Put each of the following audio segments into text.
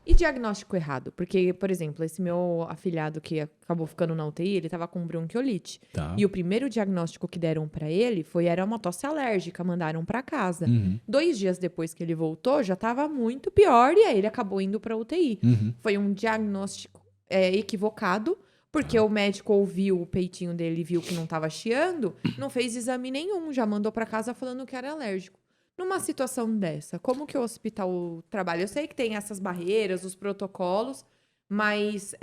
E diagnóstico errado? Porque, por exemplo, esse meu afilhado que acabou ficando na UTI, ele tava com bronquiolite. Tá. E o primeiro diagnóstico que deram pra ele era uma tosse alérgica, mandaram pra casa. Uhum. 2 dias depois que ele voltou, já tava muito pior e aí ele acabou indo pra UTI. Uhum. Foi um diagnóstico equivocado, porque o médico ouviu o peitinho dele e viu que não tava chiando, não fez exame nenhum, já mandou pra casa falando que era alérgico. Numa situação dessa, como que o hospital trabalha? Eu sei que tem essas barreiras, os protocolos, mas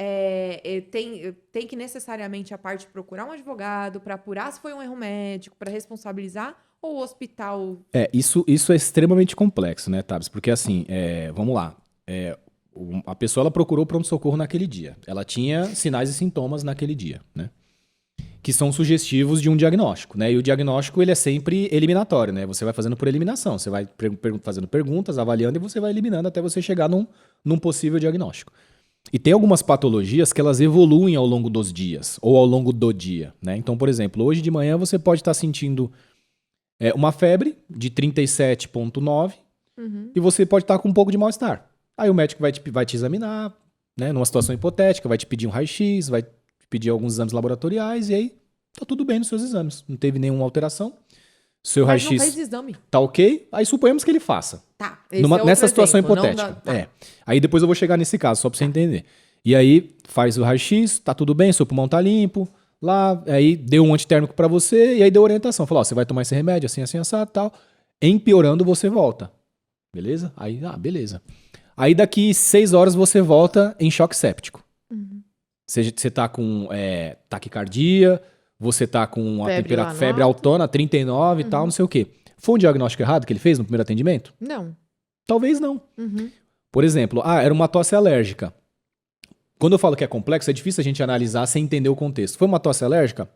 tem que necessariamente a parte procurar um advogado para apurar se foi um erro médico, para responsabilizar, ou o hospital... Isso é extremamente complexo, né, Tabs? Porque assim, vamos lá. A pessoa ela procurou pronto-socorro naquele dia. Ela tinha sinais e sintomas naquele dia, né? Que são sugestivos de um diagnóstico, né? E o diagnóstico, ele é sempre eliminatório, né? Você vai fazendo por eliminação. Você vai fazendo perguntas, avaliando e você vai eliminando até você chegar num possível diagnóstico. E tem algumas patologias que elas evoluem ao longo dos dias, ou ao longo do dia, né? Então, por exemplo, hoje de manhã você pode estar sentindo uma febre de 37,9 e você pode estar com um pouco de mal-estar. Aí o médico vai te examinar, né? Numa situação hipotética, vai te pedir um raio-x, vai pedir alguns exames laboratoriais e aí tá tudo bem nos seus exames. Não teve nenhuma alteração. Seu Mas não raio-x fez exame. tá ok, aí suponhamos que ele faça. Tá, Nessa situação exemplo, hipotética. tá. Aí depois eu vou chegar nesse caso, só pra você entender. E aí faz o raio-x, tá tudo bem, seu pulmão tá limpo, lá, aí deu um antitérmico pra você e aí deu orientação. Falou, ó, você vai tomar esse remédio assim, assim, assado, tal. Empeorando, você volta. Beleza? Aí, beleza. Aí daqui 6 horas você volta em choque séptico. Você tá com taquicardia, você tá com a febre altona, 39 e tal, não sei o quê. Foi um diagnóstico errado que ele fez no primeiro atendimento? Não. Talvez não. Por exemplo, era uma tosse alérgica. Quando eu falo que é complexo, é difícil a gente analisar sem entender o contexto. Foi uma tosse alérgica?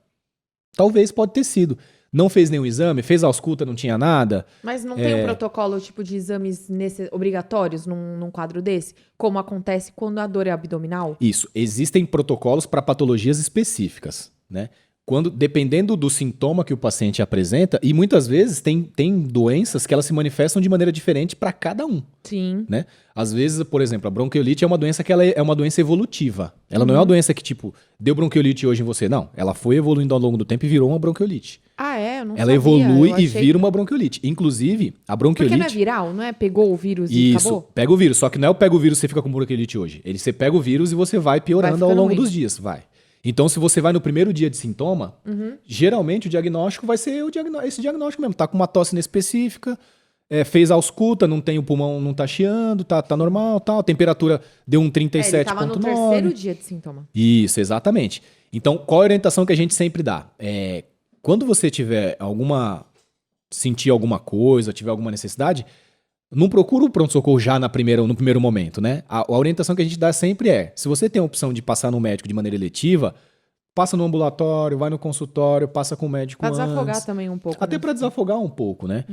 Talvez, pode ter sido. Não fez nenhum exame, fez ausculta, não tinha nada. Mas não tem um protocolo tipo de exames obrigatórios num quadro desse? Como acontece quando a dor é abdominal? Isso. Existem protocolos para patologias específicas, né? Dependendo do sintoma que o paciente apresenta, e muitas vezes tem doenças que elas se manifestam de maneira diferente para cada um. Sim. Né? Às vezes, por exemplo, a bronquiolite é uma doença que ela é uma doença evolutiva. Ela não é uma doença que, tipo, deu bronquiolite hoje em você. Não, ela foi evoluindo ao longo do tempo e virou uma bronquiolite. Ah, eu não ela sabia. Evolui e vira uma bronquiolite. Inclusive, a bronquiolite... Porque não é viral, não é? Pegou o vírus e acabou? Isso, pega o vírus. Só que não é o pega o vírus e você fica com bronquiolite hoje. Você pega o vírus e você vai piorando ao longo dos dias. Vai. Então, se você vai no primeiro dia de sintoma, geralmente o diagnóstico vai ser esse diagnóstico mesmo. Tá com uma tosse inespecífica, fez ausculta, não tem o pulmão, não tá chiando, tá normal, tal. A temperatura deu um 37,9. Ele tava no terceiro dia de sintoma. Isso, exatamente. Então, qual a orientação que a gente sempre dá? Quando você tiver sentir alguma coisa, tiver alguma necessidade, não procura o pronto-socorro já no primeiro momento, né? A orientação que a gente dá sempre se você tem a opção de passar no médico de maneira eletiva, passa no ambulatório, vai no consultório, passa com o médico pra desafogar também um pouco. Até pra desafogar um pouco, né?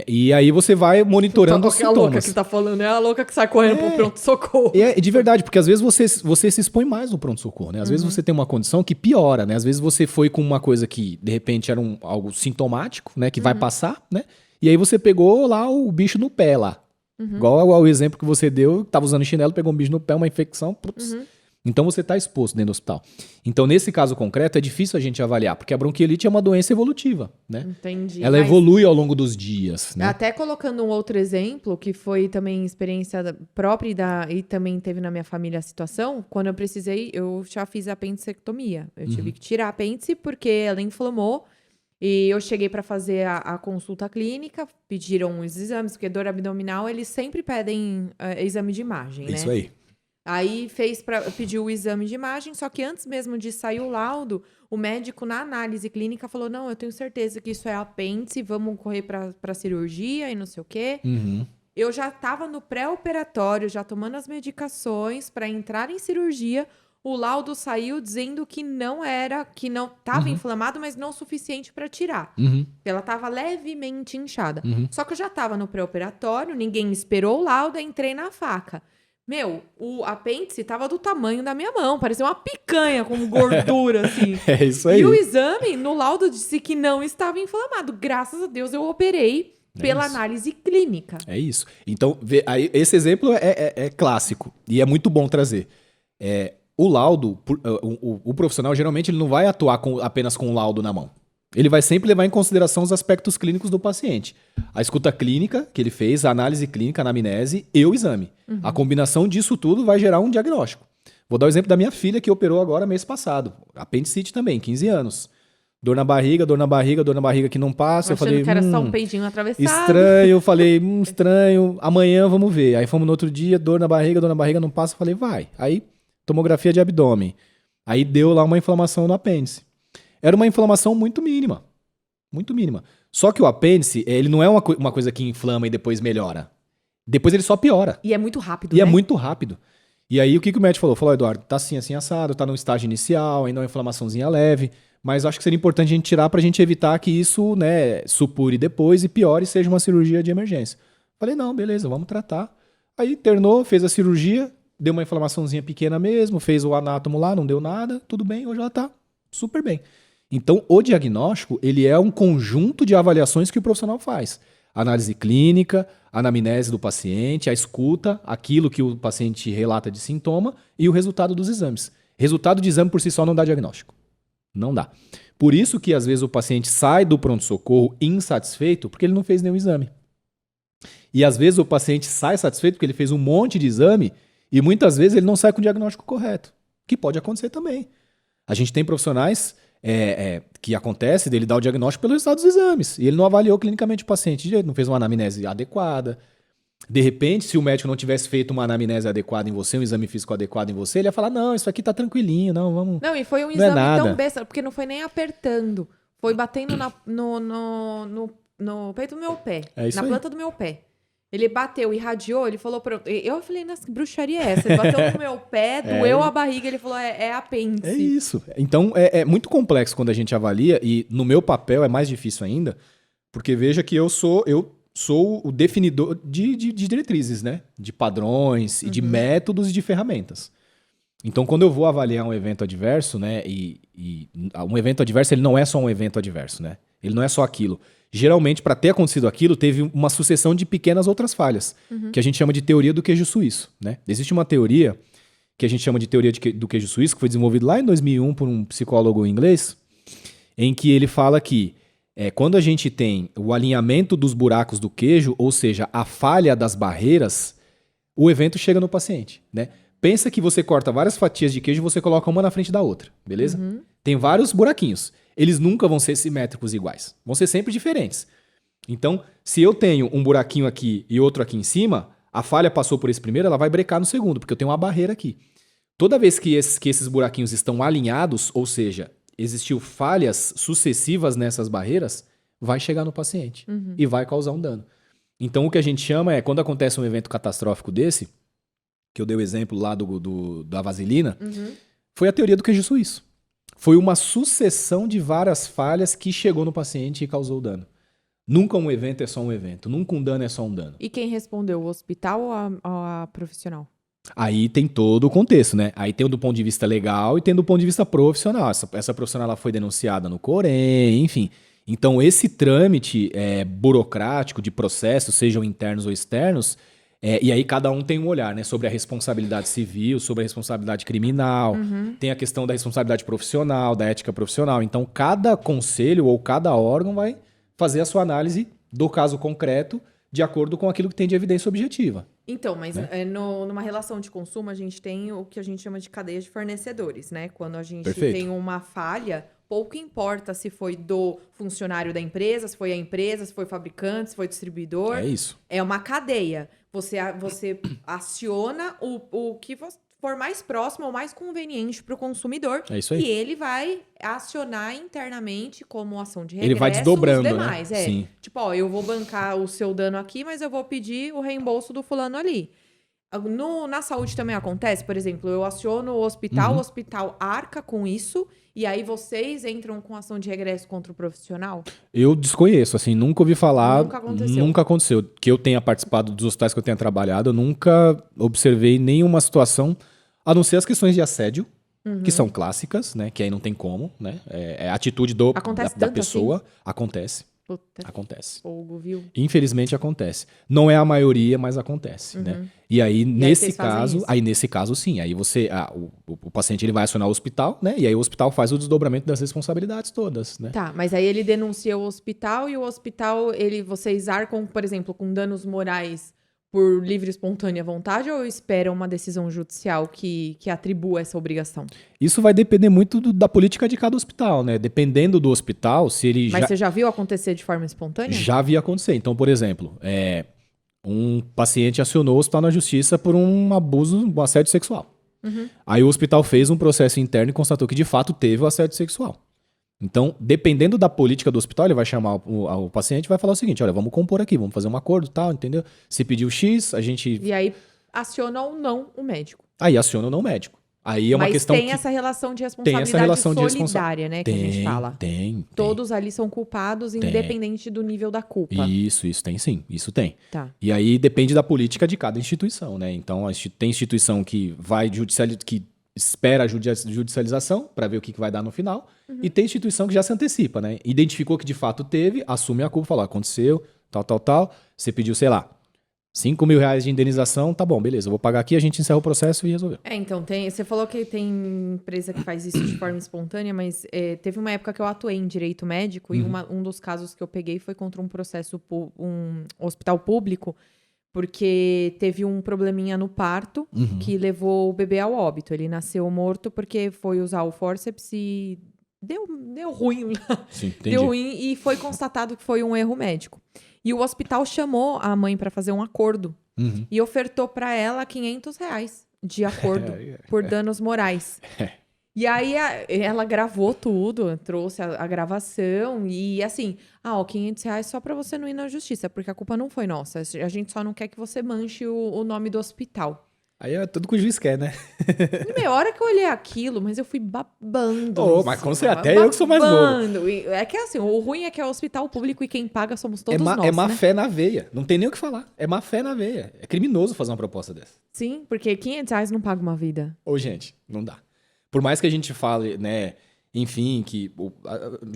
E aí você vai monitorando os sintomas. A louca que tá falando é a louca que sai correndo pro pronto-socorro. De verdade, porque às vezes você se expõe mais no pronto-socorro, né? Às vezes você tem uma condição que piora, né? Às vezes você foi com uma coisa que, de repente, era algo sintomático, né? Que vai passar, né? E aí você pegou lá o bicho no pé lá. Igual ao exemplo que você deu, tava usando chinelo, pegou um bicho no pé, uma infecção, putz. Então você está exposto dentro do hospital. Então, nesse caso concreto, é difícil a gente avaliar, porque a bronquiolite é uma doença evolutiva, né? Entendi. Ela evolui ao longo dos dias, né? Até colocando um outro exemplo, que foi também experiência própria e também teve na minha família a situação, quando eu precisei, eu já fiz a apendicectomia. Eu tive que tirar a apêndice porque ela inflamou. E eu cheguei para fazer a consulta clínica, pediram os exames, porque dor abdominal, eles sempre pedem exame de imagem, né? Isso aí. Aí pediu o exame de imagem, só que antes mesmo de sair o laudo, o médico na análise clínica falou, não, eu tenho certeza que isso é apêndice, vamos correr para cirurgia e não sei o quê. Eu já estava no pré-operatório, já tomando as medicações para entrar em cirurgia. O laudo saiu dizendo que não estava inflamado, mas não o suficiente para tirar. Ela estava levemente inchada. Só que eu já estava no pré-operatório, ninguém esperou o laudo, entrei na faca. Meu, o apêndice tava do tamanho da minha mão, parecia uma picanha com gordura, assim. É isso aí. E o exame, no laudo, disse que não estava inflamado. Graças a Deus, eu operei. pela análise clínica. É isso. Então, aí, esse exemplo é clássico e é muito bom trazer. O laudo, o profissional geralmente ele não vai atuar apenas com o laudo na mão. Ele vai sempre levar em consideração os aspectos clínicos do paciente. A escuta clínica que ele fez, a análise clínica, a anamnese e o exame. A combinação disso tudo vai gerar um diagnóstico. Vou dar o exemplo da minha filha que operou agora mês passado. Apendicite também, 15 anos. Dor na barriga que não passa. Eu falei, que era só um peidinho atravessado. Estranho, eu falei, estranho, amanhã vamos ver. Aí fomos no outro dia, dor na barriga não passa. Eu falei, vai. Aí, tomografia de abdômen. Aí deu lá uma inflamação no apêndice. Era uma inflamação muito mínima. Muito mínima. Só que o apêndice, ele não é uma coisa que inflama e depois melhora. Depois ele só piora. E é muito rápido, E é muito rápido. E aí, o que o médico falou? Falou, Eduardo, tá assim, assim, assado, tá no estágio inicial, ainda é uma inflamaçãozinha leve, mas acho que seria importante a gente tirar pra gente evitar que isso, né, supure depois e piore e seja uma cirurgia de emergência. Falei, não, beleza, vamos tratar. Aí internou, fez a cirurgia, deu uma inflamaçãozinha pequena mesmo, fez o anátomo lá, não deu nada, tudo bem, hoje ela tá super bem. Então, o diagnóstico, ele é um conjunto de avaliações que o profissional faz. Análise clínica, anamnese do paciente, a escuta, aquilo que o paciente relata de sintoma e o resultado dos exames. Resultado de exame por si só não dá diagnóstico. Não dá. Por isso que às vezes o paciente sai do pronto-socorro insatisfeito porque ele não fez nenhum exame. E às vezes o paciente sai satisfeito porque ele fez um monte de exame e muitas vezes ele não sai com o diagnóstico correto. Que pode acontecer também. A gente tem profissionais que acontece dele dar o diagnóstico pelo resultado dos exames. E ele não avaliou clinicamente o paciente, não fez uma anamnese adequada. De repente, se o médico não tivesse feito uma anamnese adequada em você, um exame físico adequado em você, ele ia falar, não, isso aqui tá tranquilinho, não, vamos... Não, e foi um exame tão besta, porque não foi nem apertando. Foi batendo no peito do meu pé, na planta do meu pé. Ele bateu, irradiou, ele falou pronto. Eu falei, nossa, que bruxaria é essa? Ele bateu no meu pé, doeu a barriga, ele falou, é apêndice. É isso. Então, é muito complexo quando a gente avalia, e no meu papel é mais difícil ainda, porque veja que eu sou o definidor de diretrizes, né? De padrões, e de métodos e de ferramentas. Então, quando eu vou avaliar um evento adverso, né? E um evento adverso, ele não é só um evento adverso, né? Ele não é só aquilo. Geralmente, para ter acontecido aquilo, teve uma sucessão de pequenas outras falhas, que a gente chama de teoria do queijo suíço, né? Existe uma teoria que a gente chama de teoria do queijo suíço, que foi desenvolvida lá em 2001 por um psicólogo inglês, em que ele fala que quando a gente tem o alinhamento dos buracos do queijo, ou seja, a falha das barreiras, o evento chega no paciente, né? Pensa que você corta várias fatias de queijo e você coloca uma na frente da outra, beleza? Tem vários buraquinhos. Eles nunca vão ser simétricos iguais. Vão ser sempre diferentes. Então, se eu tenho um buraquinho aqui e outro aqui em cima, a falha passou por esse primeiro, ela vai brecar no segundo, porque eu tenho uma barreira aqui. Toda vez que esses buraquinhos estão alinhados, ou seja, existiu falhas sucessivas nessas barreiras, vai chegar no paciente e vai causar um dano. Então, o que a gente chama quando acontece um evento catastrófico desse, que eu dei o exemplo lá da vaselina, foi a teoria do queijo suíço. Foi uma sucessão de várias falhas que chegou no paciente e causou o dano. Nunca um evento é só um evento. Nunca um dano é só um dano. E quem respondeu? O hospital ou a profissional? Aí tem todo o contexto, né? Aí tem do ponto de vista legal e tem do ponto de vista profissional. Essa profissional ela foi denunciada no Corém, enfim. Então esse trâmite burocrático de processos, sejam internos ou externos, e aí cada um tem um olhar, né? Sobre a responsabilidade civil, sobre a responsabilidade criminal, tem a questão da responsabilidade profissional, da ética profissional. Então cada conselho ou cada órgão vai fazer a sua análise do caso concreto de acordo com aquilo que tem de evidência objetiva. Então, mas numa relação de consumo, a gente tem o que a gente chama de cadeia de fornecedores, né? Quando a gente tem uma falha, pouco importa se foi do funcionário da empresa, se foi a empresa, se foi fabricante, se foi distribuidor. É isso. É uma cadeia. Você aciona o que for mais próximo ou mais conveniente para o consumidor. É isso aí. E ele vai acionar internamente como ação de regresso. Ele vai desdobrando, os demais, né? Sim. Tipo, eu vou bancar o seu dano aqui, mas eu vou pedir o reembolso do fulano ali. Na saúde também acontece, por exemplo, eu aciono o hospital arca com isso, e aí vocês entram com ação de regresso contra o profissional? Eu desconheço, assim, nunca ouvi falar. Nunca aconteceu. Que eu tenha participado dos hospitais que eu tenha trabalhado, eu nunca observei nenhuma situação, a não ser as questões de assédio, que são clássicas, né? Que aí não tem como, né? É a atitude da pessoa. Assim? Acontece. Puta Acontece. fogo, viu? Infelizmente acontece. Não é a maioria, mas acontece, né? E aí, vocês fazem isso. nesse caso, sim. Aí o paciente ele vai acionar o hospital, né? E aí o hospital faz o desdobramento das responsabilidades todas, né? Tá, mas aí ele denuncia o hospital e o hospital, vocês arcam, por exemplo, com danos morais por livre e espontânea vontade ou esperam uma decisão judicial que atribua essa obrigação? Isso vai depender muito da política de cada hospital, né? Dependendo do hospital, se ele Mas você já viu acontecer de forma espontânea? já havia acontecer. Então, por exemplo, um paciente acionou o hospital na justiça por um abuso, um assédio sexual. Aí o hospital fez um processo interno e constatou que de fato teve o assédio sexual. Então, dependendo da política do hospital, ele vai chamar o paciente e vai falar o seguinte, olha, vamos compor aqui, vamos fazer um acordo e tal, entendeu? Se pediu X, a gente... E aí aciona ou não o médico. Aí aciona ou não o médico. Aí é uma Mas questão tem que... essa relação de tem responsabilidade essa relação de solidária, né, que a gente fala. Tem. Todos ali são culpados, independente do nível da culpa. Isso tem sim, isso tem. Tá. E aí depende da política de cada instituição, né? Então, tem instituição que vai que espera a judicialização para ver o que vai dar no final, e tem instituição que já se antecipa, né? Identificou que de fato teve, assume a culpa, fala, aconteceu, tal, você pediu, sei lá, 5 mil reais de indenização, tá bom, beleza, eu vou pagar aqui, a gente encerra o processo e resolveu. Então, você falou que tem empresa que faz isso de forma espontânea, mas teve uma época que eu atuei em direito médico e um dos casos que eu peguei foi contra um processo, um hospital público, porque teve um probleminha no parto que levou o bebê ao óbito. Ele nasceu morto porque foi usar o fórceps e deu ruim. Sim, entendi. Deu ruim e foi constatado que foi um erro médico. E o hospital chamou a mãe para fazer um acordo e ofertou para ela R$500 de acordo por danos morais. E aí ela gravou tudo, trouxe a gravação e assim, R$500 só pra você não ir na justiça, porque a culpa não foi nossa. A gente só não quer que você manche o nome do hospital. Aí é tudo que o juiz quer, né? E meia hora que eu olhei aquilo, mas eu fui babando. Mas com certeza, até eu que sou mais bobo. É que assim, o ruim é que é o hospital público e quem paga somos todos nós, É má né? fé na veia, não tem nem o que falar. É má fé na veia. É criminoso fazer uma proposta dessa. Sim, porque R$500 não paga uma vida. Ô, gente, não dá. Por mais que a gente fale, né, enfim, que o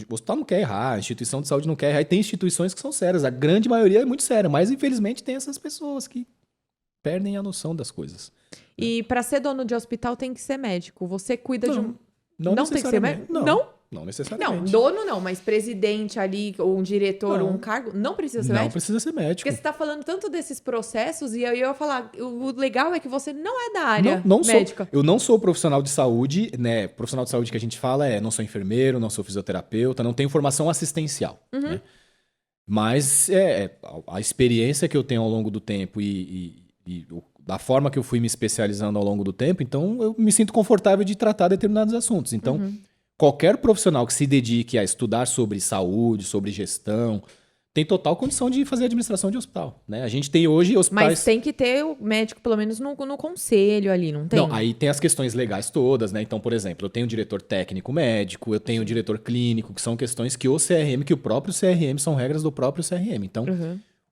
hospital não quer errar, a instituição de saúde não quer errar, e tem instituições que são sérias, a grande maioria é muito séria, mas infelizmente tem essas pessoas que perdem a noção das coisas. E pra ser dono de hospital tem que ser médico. Você cuida de um... Não tem que ser médico? Não Não, necessariamente. dono não, mas presidente ali, ou um diretor, ou um cargo, não precisa ser médico? Não precisa ser médico. Porque você tá falando tanto desses processos, e aí eu ia falar, o legal é que você não é da área Não médica. Eu não sou profissional de saúde, né? Profissional de saúde que a gente fala não sou enfermeiro, não sou fisioterapeuta, não tenho formação assistencial, né? Mas a experiência que eu tenho ao longo do tempo da forma que eu fui me especializando ao longo do tempo, então eu me sinto confortável de tratar determinados assuntos. Então, qualquer profissional que se dedique a estudar sobre saúde, sobre gestão, tem total condição de fazer administração de hospital, né? A gente tem hoje hospitais... Mas tem que ter o médico, pelo menos, no conselho ali, não tem? Não, aí tem as questões legais todas, né? Então, por exemplo, eu tenho diretor técnico médico, eu tenho diretor clínico, que são questões que que o próprio CRM, são regras do próprio CRM. Então...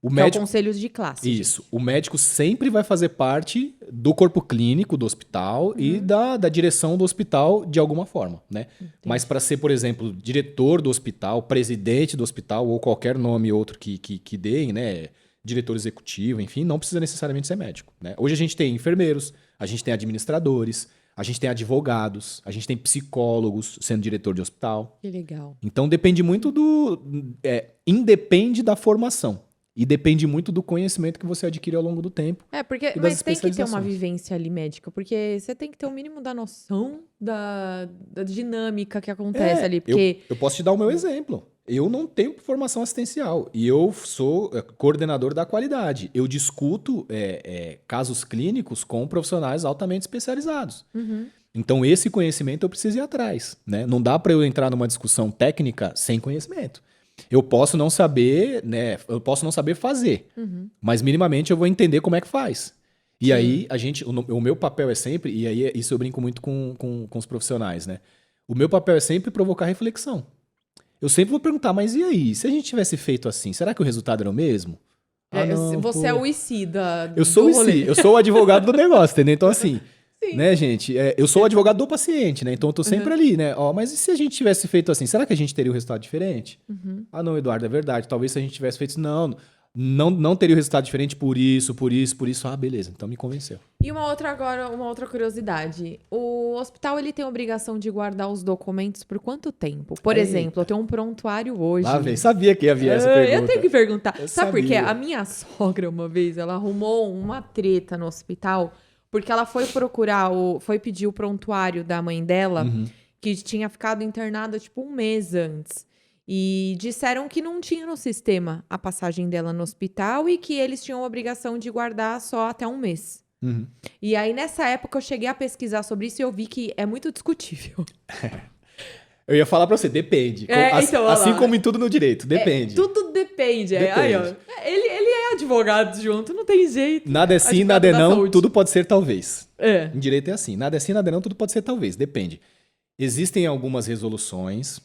O médico, é o conselho de classe. Isso. Gente. O médico sempre vai fazer parte do corpo clínico do hospital e da direção do hospital de alguma forma, né? Entendi. Mas para ser, por exemplo, diretor do hospital, presidente do hospital ou qualquer nome outro que deem, né? Diretor executivo, enfim, não precisa necessariamente ser médico, né? Hoje a gente tem enfermeiros, a gente tem administradores, a gente tem advogados, a gente tem psicólogos sendo diretor de hospital. Que legal. Então depende muito independe da formação. E depende muito do conhecimento que você adquire ao longo do tempo. Mas tem que ter uma vivência ali médica, porque você tem que ter o mínimo da noção da dinâmica que acontece ali. Porque... Eu posso te dar o meu exemplo. Eu não tenho formação assistencial e eu sou coordenador da qualidade. Eu discuto casos clínicos com profissionais altamente especializados. Então, esse conhecimento eu preciso ir atrás, né? Não dá para eu entrar numa discussão técnica sem conhecimento. Eu posso não saber, né? Eu posso não saber fazer, mas minimamente eu vou entender como é que faz. E Sim. aí o meu papel é sempre, e aí isso eu brinco muito com os profissionais, né? O meu papel é sempre provocar reflexão. Eu sempre vou perguntar, mas e aí? Se a gente tivesse feito assim, será que o resultado era o mesmo? Você é o IC Eu sou o IC, eu sou o advogado do negócio, entendeu? Então assim, Sim. Né, gente? Eu sou o advogado do paciente, né? Então eu tô sempre ali, né? Ó, mas e se a gente tivesse feito assim, será que a gente teria o resultado diferente? Ah, não, Eduardo, é verdade. Talvez se a gente tivesse feito isso, não teria o resultado diferente por isso, por isso, por isso. Ah, beleza, então me convenceu. E uma outra curiosidade. O hospital, ele tem a obrigação de guardar os documentos por quanto tempo? Por Eita. exemplo, eu tenho um prontuário hoje. Lá vem, sabia que ia vir essa pergunta. Eu tenho que perguntar. Eu Sabe por quê? sabia. A minha sogra, uma vez, ela arrumou uma treta no hospital, porque ela foi foi pedir o prontuário da mãe dela, que tinha ficado internada, tipo, um mês antes. E disseram que não tinha no sistema a passagem dela no hospital e que eles tinham a obrigação de guardar só até um mês. E aí, nessa época, eu cheguei a pesquisar sobre isso e eu vi que é muito discutível. Eu ia falar pra você, depende. Então, olha assim lá. como em tudo no direito, depende. Tudo depende. Depende. Aí, ó, ele é advogado junto, não tem jeito. Nada é sim, Advogado nada é da não, saúde. tudo pode ser talvez. É. Em direito é assim, nada é sim, nada é não, tudo pode ser talvez, depende. Existem algumas resoluções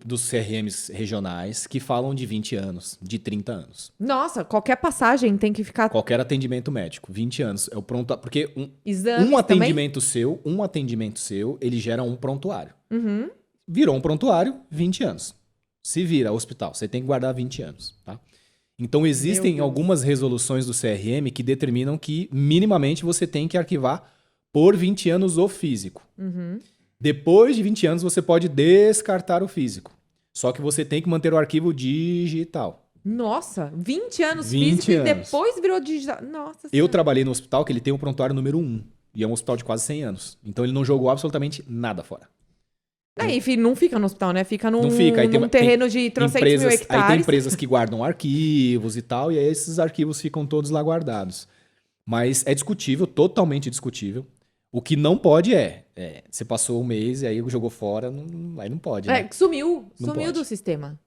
dos CRMs regionais que falam de 20 anos, de 30 anos. Nossa, qualquer passagem tem que ficar... Qualquer atendimento médico, 20 anos. É o pronto, porque Exames um atendimento seu, ele gera um prontuário. Virou um prontuário, 20 anos. Se vira hospital, você tem que guardar 20 anos, tá? Então, existem Deus. algumas resoluções do CRM que determinam que, minimamente, você tem que arquivar por 20 anos o físico. Depois de 20 anos, você pode descartar o físico. Só que você tem que manter o arquivo digital. Nossa, 20 anos 20 físico anos. e depois virou digital. Nossa Eu Senhora. trabalhei no hospital que ele tem o prontuário número 1. E é um hospital de quase 100 anos. Então, ele não jogou absolutamente nada fora. Aí, enfim, não fica no hospital, né? Fica num, Não fica. Aí num terreno de tem 300 mil empresas, hectares. aí tem empresas que guardam arquivos e tal, e aí esses arquivos ficam todos lá guardados. Mas é discutível, totalmente discutível. O que não pode você passou um mês e aí jogou fora, aí não pode, né? Sumiu Não sumiu pode. do sistema.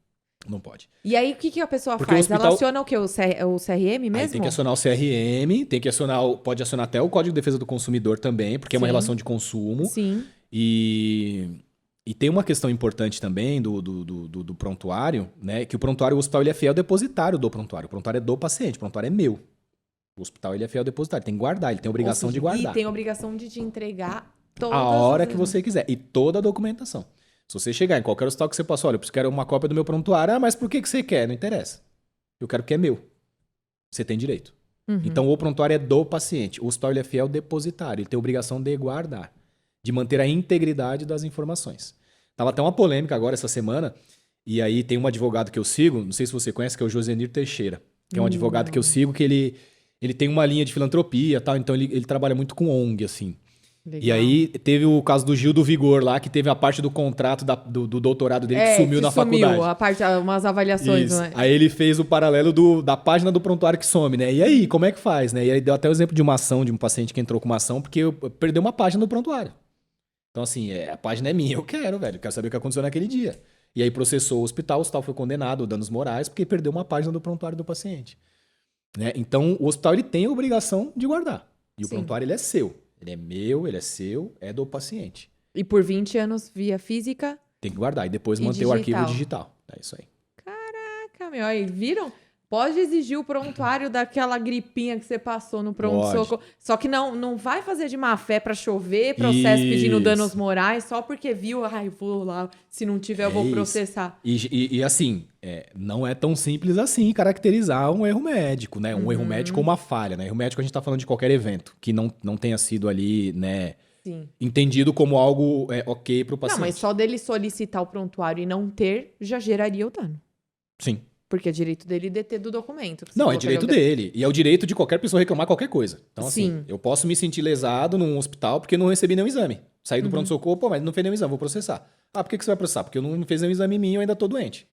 Não pode. E aí, o que a pessoa Porque faz? o hospital- Ela aciona o quê? O CRM mesmo? Aí tem que acionar o CRM, tem que acionar, pode acionar até o Código de Defesa do Consumidor também, porque é uma Sim. relação de consumo. Sim. E tem uma questão importante também do prontuário, né? Que o prontuário, o hospital, ele é fiel depositário do prontuário. O prontuário é do paciente, o prontuário é meu. O hospital, ele é fiel depositário, tem que guardar, ele tem obrigação de guardar. E tem a obrigação de te entregar todas A hora as- que você quiser. E toda a documentação. Se você chegar em qualquer hospital que você passou, olha, eu quero uma cópia do meu prontuário. Ah, mas por que você quer? Não interessa. Eu quero porque é meu. Você tem direito. Então, o prontuário é do paciente. O hospital, ele é fiel depositário. Ele tem a obrigação de guardar. De manter a integridade das informações. Tava até uma polêmica agora, essa semana. E aí tem um advogado que eu sigo, não sei se você conhece, que é o Josenir Teixeira. Que é um advogado que eu sigo, que ele tem uma linha de filantropia e tal. Então, ele trabalha muito com ONG, assim. Legal. E aí teve o caso do Gil do Vigor lá, que teve a parte do contrato do doutorado dele que sumiu na faculdade. A parte, umas avaliações, Isso. não é? Aí ele fez o paralelo da página do prontuário que some, né? E aí, como é que faz, né? E aí deu até o exemplo de uma ação, de um paciente que entrou com uma ação, porque perdeu uma página do prontuário. Então, assim, a página é minha, eu quero saber o que aconteceu naquele dia. E aí processou o hospital foi condenado, danos morais, porque perdeu uma página do prontuário do paciente. Né? Então, o hospital, ele tem a obrigação de guardar. E o Sim. prontuário, ele é seu. Ele é meu, ele é seu, é do paciente. E por 20 anos via física. Tem que guardar e depois E manter o arquivo digital. digital. É isso aí. Caraca, meu, aí, viram? Pode exigir o prontuário daquela gripinha que você passou no pronto-socorro. Só que não vai fazer de má fé pra chover, processo pedindo Isso. danos morais, só porque viu, ai, vou lá, se não tiver eu vou isso. processar. E assim, não é tão simples assim caracterizar um erro médico, né? Um erro médico ou uma falha, né? Erro médico a gente tá falando de qualquer evento que não tenha sido ali, né, Sim. entendido como algo ok pro paciente. Não, mas só dele solicitar o prontuário e não ter, já geraria o dano. Sim. Porque é direito dele deter do documento. Não, é direito dele. E é o direito de qualquer pessoa reclamar qualquer coisa. Então, assim, Sim. eu posso me sentir lesado num hospital porque não recebi nenhum exame. Saí do pronto-socorro, pô, mas não fez nenhum exame, vou processar. Ah, por que você vai processar? Porque eu não fez nenhum exame em mim, eu ainda tô doente.